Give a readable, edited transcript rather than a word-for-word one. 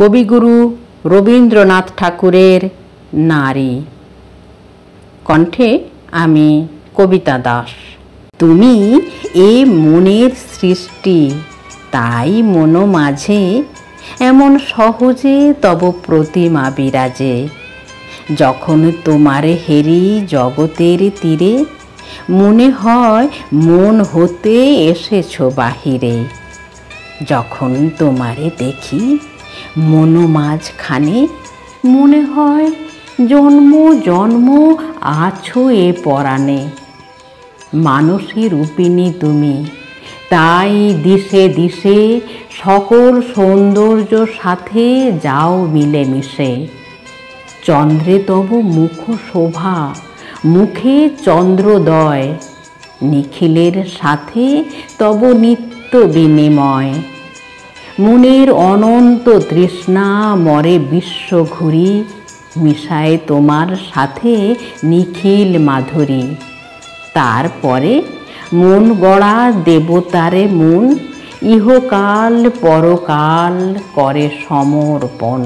কবিগুরু রবীন্দ্রনাথ ঠাকুরের নারী। কণ্ঠে আমি কবিতা দাস। তুমি এ মনের সৃষ্টি, তাই মন মাঝে এমন সহজে তব প্রতিমা বিরাজে। যখন তোমারে হেরি জগতের তীরে, মনে হয় মন হতে এসেছ বাহিরে। যখন তোমারে দেখি মন মাঝখানে, মনে হয় জন্ম জন্ম আছো এ পরাণে। মানসী রূপিণী তুমি, তাই দিশে দিশে সকল সৌন্দর্য সাথে যাও মিলে মিশে। চন্দ্রে তব মুখ শোভা, মুখে চন্দ্রোদয়, নিখিলের সাথে তব নিত্য বিনিময়। মনের অনন্ত তৃষ্ণা মরে বিশ্ব ঘুরি, মিশায় তোমার সাথে নিখিল মাধুরী। তারপরে মন গড়া দেবতারে মন, ইহকাল পরকাল করে সমর্পণ।